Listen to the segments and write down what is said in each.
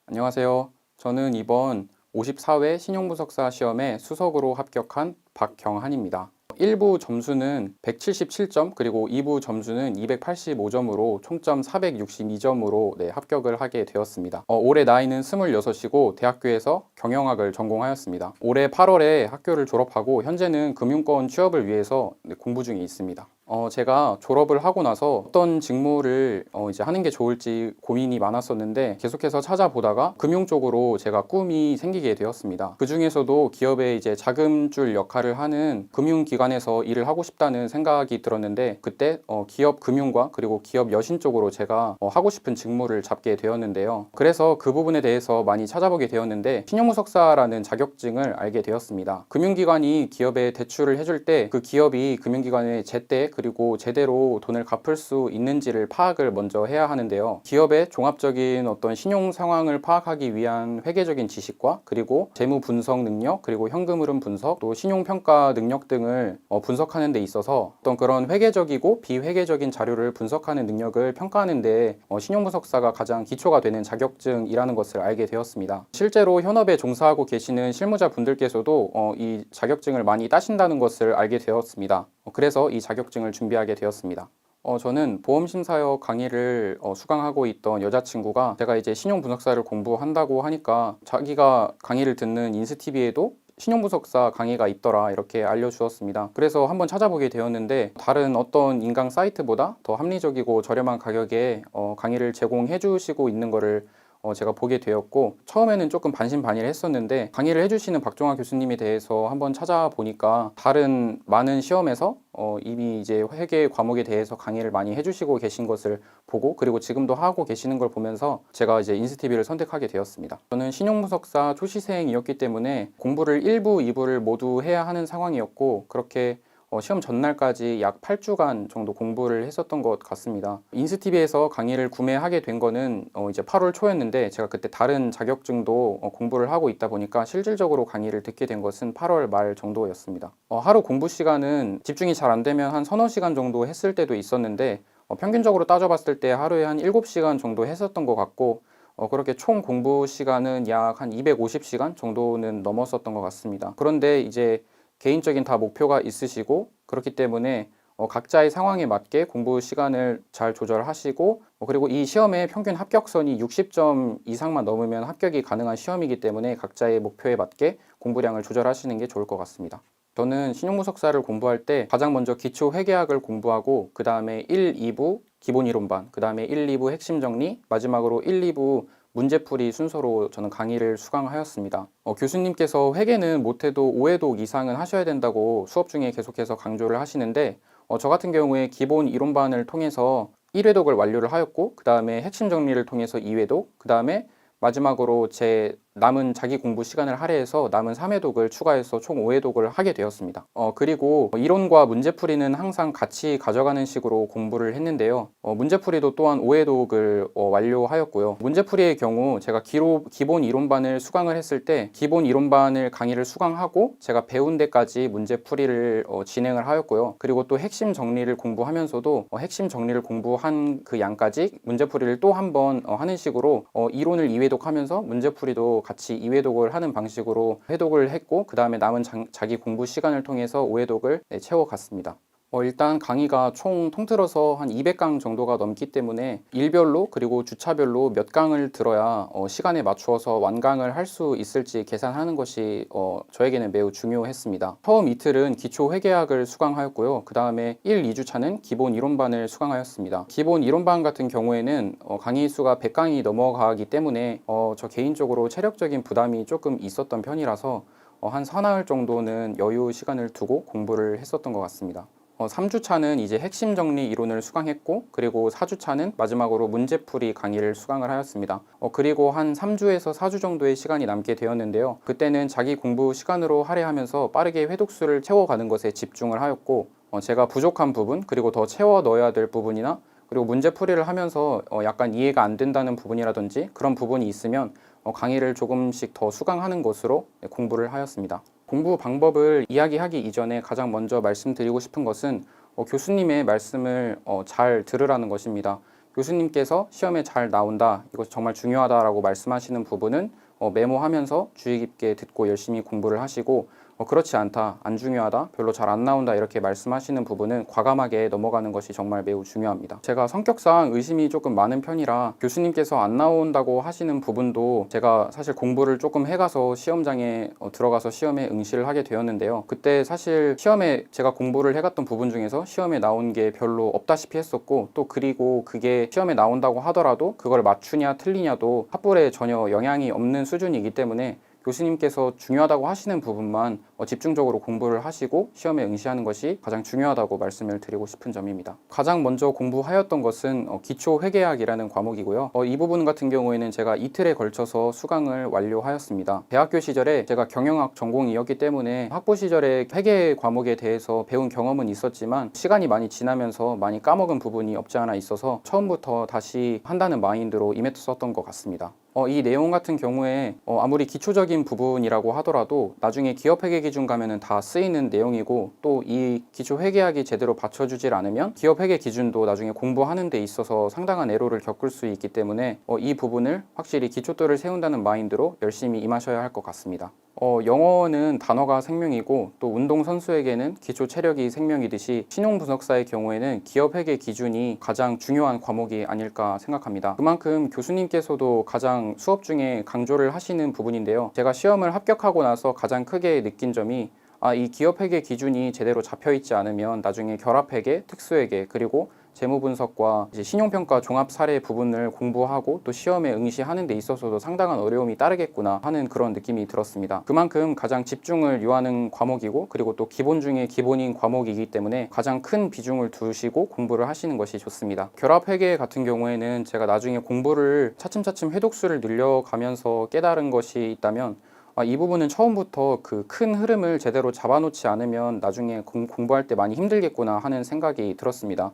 안녕하세요. 저는 이번 54회 신용분석사 시험에 수석으로 합격한 박경한입니다. 1부 점수는 177점, 그리고 2부 점수는 285점으로 총점 462점으로 합격을 하게 되었습니다. 올해 나이는 26이고 대학교에서 경영학을 전공하였습니다. 올해 8월에 학교를 졸업하고 현재는 금융권 취업을 위해서 공부 중에 있습니다. 제가 졸업을 하고 나서 어떤 직무를 이제 하는 게 좋을지 고민이 많았었는데 계속해서 찾아보다가 금융 쪽으로 제가 꿈이 생기게 되었습니다. 그 중에서도 기업의 이제 자금줄 역할을 하는 금융기관에서 일을 하고 싶다는 생각이 들었는데 그때 기업 금융과 그리고 기업 여신 쪽으로 제가 하고 싶은 직무를 잡게 되었는데요. 그래서 그 부분에 대해서 많이 찾아보게 되었는데 신용분석사라는 자격증을 알게 되었습니다. 금융기관이 기업에 대출을 해줄 때 그 기업이 금융기관에 제때 그리고 제대로 돈을 갚을 수 있는지를 파악을 먼저 해야 하는데요. 기업의 종합적인 어떤 신용 상황을 파악하기 위한 회계적인 지식과 그리고 재무 분석 능력, 그리고 현금 흐름 분석, 또 신용 평가 능력 등을 분석하는 데 있어서 어떤 그런 회계적이고 비회계적인 자료를 분석하는 능력을 평가하는 데 신용 분석사가 가장 기초가 되는 자격증이라는 것을 알게 되었습니다. 실제로 현업에 종사하고 계시는 실무자 분들께서도 이 자격증을 많이 따신다는 것을 알게 되었습니다. 그래서 이 자격증을 준비하게 되었습니다. 저는 보험심사역 강의를 수강하고 있던 여자친구가 제가 이제 신용분석사를 공부한다고 하니까 자기가 강의를 듣는 인스티비에도 신용분석사 강의가 있더라 이렇게 알려주었습니다. 그래서 한번 찾아보게 되었는데 다른 어떤 인강 사이트보다 더 합리적이고 저렴한 가격에 강의를 제공해 주시고 있는 거를 제가 보게 되었고 처음에는 조금 반신반의를 했었는데 강의를 해주시는 박종화 교수님에 대해서 한번 찾아보니까 다른 많은 시험에서 이미 이제 회계 과목에 대해서 강의를 많이 해주시고 계신 것을 보고 그리고 지금도 하고 계시는 걸 보면서 제가 이제 인스티비를 선택하게 되었습니다. 저는 신용분석사 초시생이었기 때문에 공부를 1부, 2부를 모두 해야 하는 상황이었고 그렇게 시험 전날까지 약 8주간 정도 공부를 했었던 것 같습니다. 인스티비에서 강의를 구매하게 된 거는 이제 8월 초였는데 제가 그때 다른 자격증도 공부를 하고 있다 보니까 실질적으로 강의를 듣게 된 것은 8월 말 정도였습니다. 하루 공부 시간은 집중이 잘 안 되면 한 서너 시간 정도 했을 때도 있었는데 평균적으로 따져봤을 때 하루에 한 7시간 정도 했었던 것 같고 그렇게 총 공부 시간은 약 한 250시간 정도는 넘었었던 것 같습니다. 그런데 이제 개인적인 다 목표가 있으시고 그렇기 때문에 각자의 상황에 맞게 공부 시간을 잘 조절하시고 그리고 이 시험의 평균 합격선이 60점 이상만 넘으면 합격이 가능한 시험이기 때문에 각자의 목표에 맞게 공부량을 조절하시는 게 좋을 것 같습니다. 저는 신용분석사를 공부할 때 가장 먼저 기초회계학을 공부하고 그 다음에 1, 2부 기본이론반, 그 다음에 1, 2부 핵심 정리, 마지막으로 1, 2부 문제풀이 순서로 저는 강의를 수강하였습니다. 교수님께서 회계는 못해도 5회독 이상은 하셔야 된다고 수업 중에 계속해서 강조를 하시는데 저 같은 경우에 기본 이론반을 통해서 1회독을 완료를 하였고 그 다음에 핵심 정리를 통해서 2회독, 그 다음에 마지막으로 제 남은 자기 공부 시간을 할애해서 남은 3회독을 추가해서 총 5회독을 하게 되었습니다. 그리고 이론과 문제풀이는 항상 같이 가져가는 식으로 공부를 했는데요. 문제풀이도 또한 5회독을 완료하였고요. 문제풀이의 경우 제가 기본 이론반을 수강을 했을 때 기본 이론반을 강의를 수강하고 제가 배운 데까지 문제풀이를 진행을 하였고요. 그리고 또 핵심 정리를 공부하면서도 핵심 정리를 공부한 그 양까지 문제풀이를 또 한 번 하는 식으로 이론을 2회독 하면서 문제풀이도 같이 2회독을 하는 방식으로 회독을 했고 그 다음에 남은 자기 공부 시간을 통해서 5회독을 채워갔습니다. 일단 강의가 총 통틀어서 한 200강 정도가 넘기 때문에 일별로 그리고 주차별로 몇 강을 들어야 시간에 맞추어서 완강을 할 수 있을지 계산하는 것이 저에게는 매우 중요했습니다. 처음 이틀은 기초회계학을 수강하였고요. 그 다음에 1, 2주차는 기본 이론반을 수강하였습니다. 기본 이론반 같은 경우에는 강의 수가 100강이 넘어가기 때문에 저 개인적으로 체력적인 부담이 조금 있었던 편이라서 한 사나흘 정도는 여유 시간을 두고 공부를 했었던 것 같습니다. 3주차는 이제 핵심 정리 이론을 수강했고 그리고 4주차는 마지막으로 문제풀이 강의를 수강을 하였습니다. 그리고 한 3주에서 4주 정도의 시간이 남게 되었는데요. 그때는 자기 공부 시간으로 할애하면서 빠르게 회독수를 채워가는 것에 집중을 하였고 제가 부족한 부분 그리고 더 채워 넣어야 될 부분이나 그리고 문제풀이를 하면서 약간 이해가 안 된다는 부분이라든지 그런 부분이 있으면 강의를 조금씩 더 수강하는 것으로 공부를 하였습니다. 공부 방법을 이야기하기 이전에 가장 먼저 말씀드리고 싶은 것은 교수님의 말씀을 잘 들으라는 것입니다. 교수님께서 시험에 잘 나온다, 이것 정말 중요하다라고 말씀하시는 부분은 메모하면서 주의 깊게 듣고 열심히 공부를 하시고, 그렇지 않다, 안 중요하다, 별로 잘 안 나온다 이렇게 말씀하시는 부분은 과감하게 넘어가는 것이 정말 매우 중요합니다. 제가 성격상 의심이 조금 많은 편이라 교수님께서 안 나온다고 하시는 부분도 제가 사실 공부를 조금 해가서 시험장에 들어가서 시험에 응시를 하게 되었는데요. 그때 사실 시험에 제가 공부를 해갔던 부분 중에서 시험에 나온 게 별로 없다시피 했었고, 또 그리고 그게 시험에 나온다고 하더라도 그걸 맞추냐 틀리냐도 합불에 전혀 영향이 없는 수준이기 때문에 교수님께서 중요하다고 하시는 부분만 집중적으로 공부를 하시고 시험에 응시하는 것이 가장 중요하다고 말씀을 드리고 싶은 점입니다. 가장 먼저 공부하였던 것은 기초회계학이라는 과목이고요. 이 부분 같은 경우에는 제가 이틀에 걸쳐서 수강을 완료하였습니다. 대학교 시절에 제가 경영학 전공이었기 때문에 학부 시절에 회계 과목에 대해서 배운 경험은 있었지만 시간이 많이 지나면서 많이 까먹은 부분이 없지 않아 있어서 처음부터 다시 한다는 마인드로 임했었던 것 같습니다. 이 내용 같은 경우에 아무리 기초적인 부분이라고 하더라도 나중에 기업회계 기준 가면은 다 쓰이는 내용이고, 또 이 기초회계학이 제대로 받쳐주질 않으면 기업회계 기준도 나중에 공부하는 데 있어서 상당한 애로를 겪을 수 있기 때문에 이 부분을 확실히 기초돌을 세운다는 마인드로 열심히 임하셔야 할 것 같습니다. 영어는 단어가 생명이고, 또 운동선수에게는 기초 체력이 생명이듯이 신용분석사의 경우에는 기업회계 기준이 가장 중요한 과목이 아닐까 생각합니다. 그만큼 교수님께서도 가장 수업 중에 강조를 하시는 부분인데요. 제가 시험을 합격하고 나서 가장 크게 느낀 점이 이 기업회계 기준이 제대로 잡혀있지 않으면 나중에 결합회계, 특수회계, 그리고 재무분석과 이제 신용평가 종합 사례 부분을 공부하고 또 시험에 응시하는 데 있어서도 상당한 어려움이 따르겠구나 하는 그런 느낌이 들었습니다. 그만큼 가장 집중을 요하는 과목이고, 그리고 또 기본 중에 기본인 과목이기 때문에 가장 큰 비중을 두시고 공부를 하시는 것이 좋습니다. 결합회계 같은 경우에는 제가 나중에 공부를 차츰차츰 회독수를 늘려가면서 깨달은 것이 있다면, 이 부분은 처음부터 그 큰 흐름을 제대로 잡아놓지 않으면 나중에 공부할 때 많이 힘들겠구나 하는 생각이 들었습니다.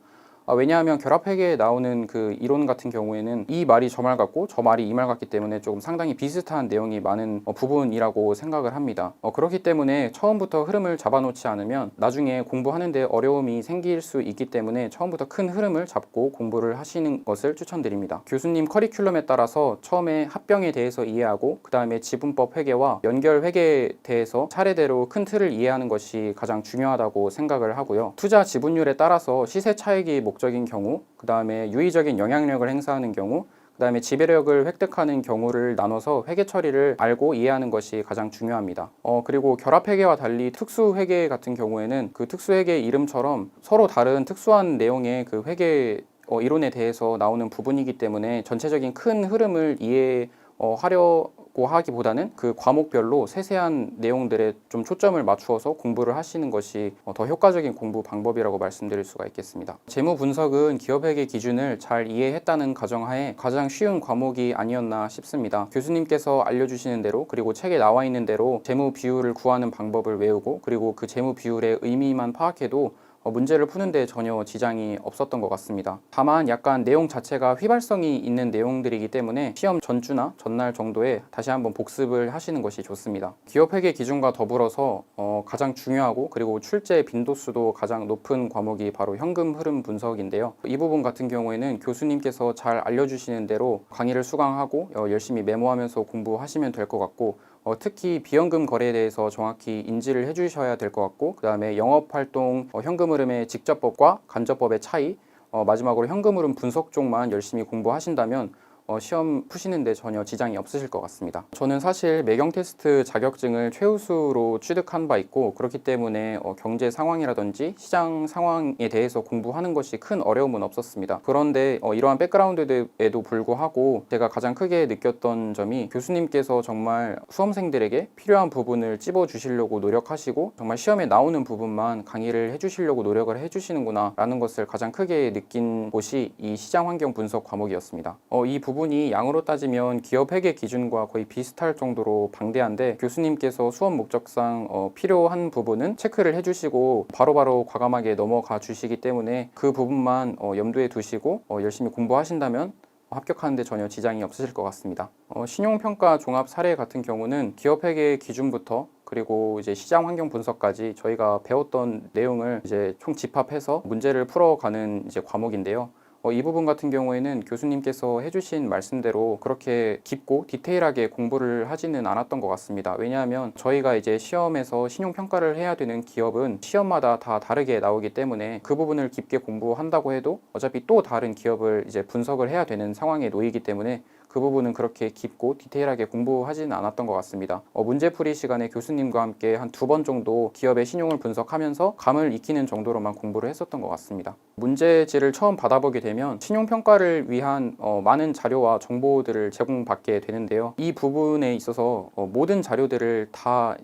왜냐하면 결합회계에 나오는 그 이론 같은 경우에는 이 말이 저 말 같고 저 말이 이 말 같기 때문에 조금 상당히 비슷한 내용이 많은 부분이라고 생각을 합니다. 그렇기 때문에 처음부터 흐름을 잡아놓지 않으면 나중에 공부하는데 어려움이 생길 수 있기 때문에 처음부터 큰 흐름을 잡고 공부를 하시는 것을 추천드립니다. 교수님 커리큘럼에 따라서 처음에 합병에 대해서 이해하고, 그 다음에 지분법 회계와 연결 회계에 대해서 차례대로 큰 틀을 이해하는 것이 가장 중요하다고 생각을 하고요. 투자 지분율에 따라서 시세 차익이 적인 경우, 그 다음에 유의적인 영향력을 행사하는 경우, 그 다음에 지배력을 획득하는 경우를 나눠서 회계 처리를 알고 이해하는 것이 가장 중요합니다. 그리고 결합회계와 달리 특수회계 같은 경우에는 그 특수회계 이름처럼 서로 다른 특수한 내용의 그 회계 이론에 대해서 나오는 부분이기 때문에 전체적인 큰 흐름을 이해하려고 하기보다는 그 과목별로 세세한 내용들에 좀 초점을 맞추어서 공부를 하시는 것이 더 효과적인 공부 방법이라고 말씀드릴 수가 있겠습니다. 재무 분석은 기업회계 기준을 잘 이해했다는 가정하에 가장 쉬운 과목이 아니었나 싶습니다. 교수님께서 알려주시는 대로, 그리고 책에 나와 있는 대로 재무 비율을 구하는 방법을 외우고, 그리고 그 재무 비율의 의미만 파악해도 문제를 푸는데 전혀 지장이 없었던 것 같습니다. 다만 약간 내용 자체가 휘발성이 있는 내용들이기 때문에 시험 전주나 전날 정도에 다시 한번 복습을 하시는 것이 좋습니다. 기업회계 기준과 더불어서 가장 중요하고, 그리고 출제 빈도수도 가장 높은 과목이 바로 현금 흐름 분석인데요. 이 부분 같은 경우에는 교수님께서 잘 알려주시는 대로 강의를 수강하고 열심히 메모하면서 공부하시면 될 것 같고, 특히 비현금 거래에 대해서 정확히 인지를 해주셔야 될 것 같고, 그 다음에 영업활동 현금 흐름의 직접법과 간접법의 차이, 마지막으로 현금 흐름 분석 쪽만 열심히 공부하신다면 시험 푸시는데 전혀 지장이 없으실 것 같습니다. 저는 사실 매경 테스트 자격증을 최우수로 취득한 바 있고, 그렇기 때문에 경제 상황이라든지 시장 상황에 대해서 공부하는 것이 큰 어려움은 없었습니다. 그런데 이러한 백그라운드에도 불구하고 제가 가장 크게 느꼈던 점이, 교수님께서 정말 수험생들에게 필요한 부분을 찝어 주시려고 노력하시고 정말 시험에 나오는 부분만 강의를 해주시려고 노력을 해주시는구나 라는 것을 가장 크게 느낀 곳이 이 시장 환경 분석 과목이었습니다. 이 부분이 양으로 따지면 기업 회계 기준과 거의 비슷할 정도로 방대한데, 교수님께서 수업 목적상 필요한 부분은 체크를 해주시고 바로바로 과감하게 넘어가 주시기 때문에 그 부분만 염두에 두시고 열심히 공부하신다면 합격하는데 전혀 지장이 없으실 것 같습니다. 신용평가 종합 사례 같은 경우는 기업 회계 기준부터 그리고 이제 시장 환경 분석까지 저희가 배웠던 내용을 이제 총 집합해서 문제를 풀어가는 이제 과목인데요. 이 부분 같은 경우에는 교수님께서 해주신 말씀대로 그렇게 깊고 디테일하게 공부를 하지는 않았던 것 같습니다. 왜냐하면 저희가 이제 시험에서 신용평가를 해야 되는 기업은 시험마다 다 다르게 나오기 때문에 그 부분을 깊게 공부한다고 해도 어차피 또 다른 기업을 이제 분석을 해야 되는 상황에 놓이기 때문에 그 부분은 그렇게 깊고 디테일하게 공부하지는 않았던 것 같습니다. 문제풀이 시간에 교수님과 함께 한 2번 정도 기업의 신용을 분석하면서 감을 익히는 정도로만 공부를 했었던 것 같습니다. 문제지를 처음 받아보게 되면 신용평가를 위한 많은 자료와 정보들을 제공받게 되는데요. 이 부분에 있어서 모든 자료들이 다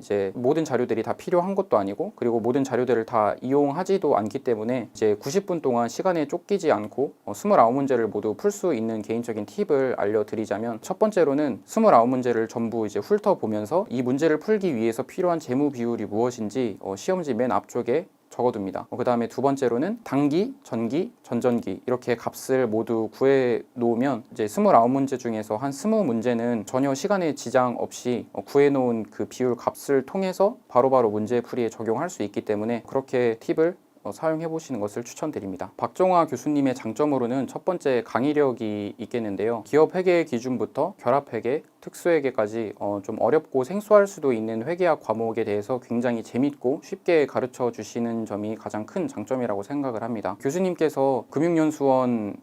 필요한 것도 아니고, 그리고 모든 자료들을 다 이용하지도 않기 때문에 이제 90분 동안 시간에 쫓기지 않고 29문제를 모두 풀 수 있는 개인적인 팁을 알려드리자면, 첫 번째로는 29문제를 전부 이제 훑어보면서 이 문제를 풀기 위해서 필요한 재무 비율이 무엇인지 시험지 맨 앞쪽에 적어둡니다. 그 다음에 두 번째로는 단기, 전기, 전전기 이렇게 값을 모두 구해 놓으면 이제 29문제 중에서 한 20문제는 전혀 시간에 지장 없이 구해 놓은 그 비율 값을 통해서 바로바로 문제풀이에 적용할 수 있기 때문에 그렇게 팁을 사용해 보시는 것을 추천드립니다. 박정화 교수님의 장점으로는 첫 번째 강의력이 있겠는데요. 기업 회계 기준부터 결합 회계, 특수 회계까지 좀 어렵고 생소할 수도 있는 회계학 과목에 대해서 굉장히 재밌고 쉽게 가르쳐 주시는 점이 가장 큰 장점이라고 생각을 합니다. 교수님께서 금융연수원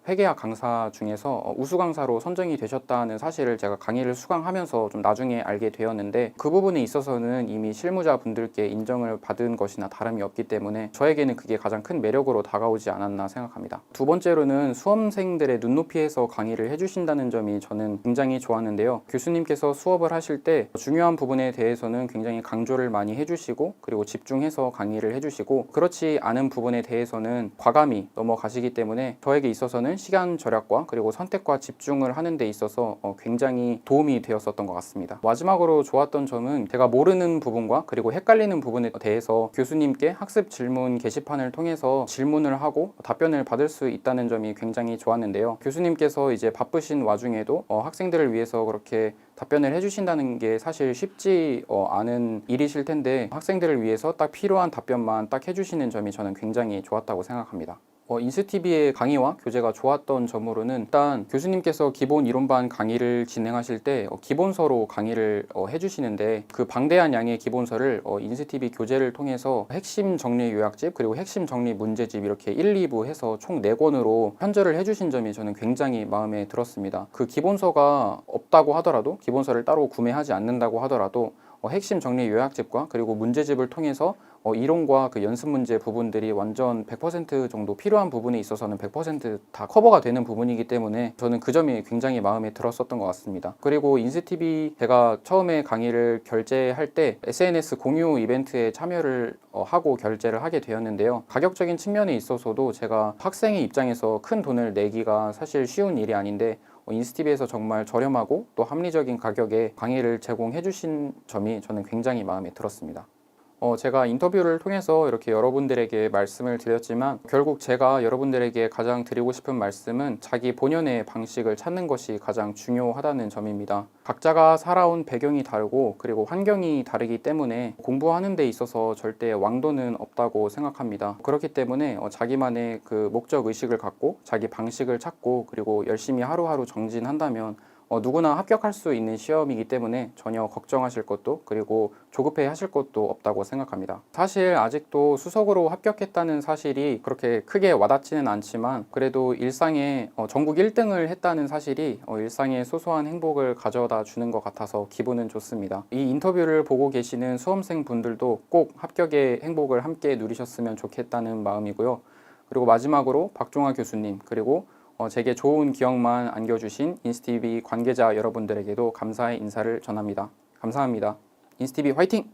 회계학 강사 중에서 우수 강사로 선정이 되셨다는 사실을 제가 강의를 수강하면서 좀 나중에 알게 되었는데, 그 부분에 있어서는 이미 실무자분들께 인정을 받은 것이나 다름이 없기 때문에 저에게는 그게 가장 큰 매력으로 다가오지 않았나 생각합니다. 두 번째로는 수험생들의 눈높이에서 강의를 해주신다는 점이 저는 굉장히 좋았는데요. 교수님께서 수업을 하실 때 중요한 부분에 대해서는 굉장히 강조를 많이 해주시고, 그리고 집중해서 강의를 해주시고, 그렇지 않은 부분에 대해서는 과감히 넘어가시기 때문에 저에게 있어서는 시간 절약과 그리고 선택과 집중을 하는 데 있어서 굉장히 도움이 되었었던 것 같습니다. 마지막으로 좋았던 점은 제가 모르는 부분과 그리고 헷갈리는 부분에 대해서 교수님께 학습 질문 게시판을 통해서 질문을 하고 답변을 받을 수 있다는 점이 굉장히 좋았는데요. 교수님께서 이제 바쁘신 와중에도 학생들을 위해서 그렇게 답변을 해주신다는 게 사실 쉽지 않은 일이실 텐데, 학생들을 위해서 딱 필요한 답변만 딱 해주시는 점이 저는 굉장히 좋았다고 생각합니다. 인스티비의 강의와 교재가 좋았던 점으로는, 일단 교수님께서 기본 이론반 강의를 진행하실 때 기본서로 강의를 해주시는데, 그 방대한 양의 기본서를 인스티비 교재를 통해서 핵심 정리 요약집 그리고 핵심 정리 문제집 이렇게 1, 2부 해서 총 4권으로 편제를 해주신 점이 저는 굉장히 마음에 들었습니다. 그 기본서가 없다고 하더라도, 기본서를 따로 구매하지 않는다고 하더라도 핵심 정리 요약집과 그리고 문제집을 통해서 이론과 그 연습 문제 부분들이 완전 100% 정도 필요한 부분에 있어서는 100% 다 커버가 되는 부분이기 때문에 저는 그 점이 굉장히 마음에 들었었던 것 같습니다. 그리고 인스티비 제가 처음에 강의를 결제할 때 SNS 공유 이벤트에 참여를 하고 결제를 하게 되었는데요. 가격적인 측면에 있어서도 제가 학생의 입장에서 큰 돈을 내기가 사실 쉬운 일이 아닌데, 인스티비에서 정말 저렴하고 또 합리적인 가격에 강의를 제공해 주신 점이 저는 굉장히 마음에 들었습니다. 제가 인터뷰를 통해서 이렇게 여러분들에게 말씀을 드렸지만, 결국 제가 여러분들에게 가장 드리고 싶은 말씀은 자기 본연의 방식을 찾는 것이 가장 중요하다는 점입니다. 각자가 살아온 배경이 다르고 그리고 환경이 다르기 때문에 공부하는 데 있어서 절대 왕도는 없다고 생각합니다. 그렇기 때문에 자기만의 그 목적 의식을 갖고 자기 방식을 찾고 그리고 열심히 하루하루 정진한다면 누구나 합격할 수 있는 시험이기 때문에 전혀 걱정하실 것도 그리고 조급해 하실 것도 없다고 생각합니다. 사실 아직도 수석으로 합격했다는 사실이 그렇게 크게 와닿지는 않지만, 그래도 일상에 전국 1등을 했다는 사실이 일상에 소소한 행복을 가져다 주는 것 같아서 기분은 좋습니다. 이 인터뷰를 보고 계시는 수험생 분들도 꼭 합격의 행복을 함께 누리셨으면 좋겠다는 마음이고요. 그리고 마지막으로 박종화 교수님, 그리고 제게 좋은 기억만 안겨주신 인스티비 관계자 여러분들에게도 감사의 인사를 전합니다. 감사합니다. 인스티비 화이팅!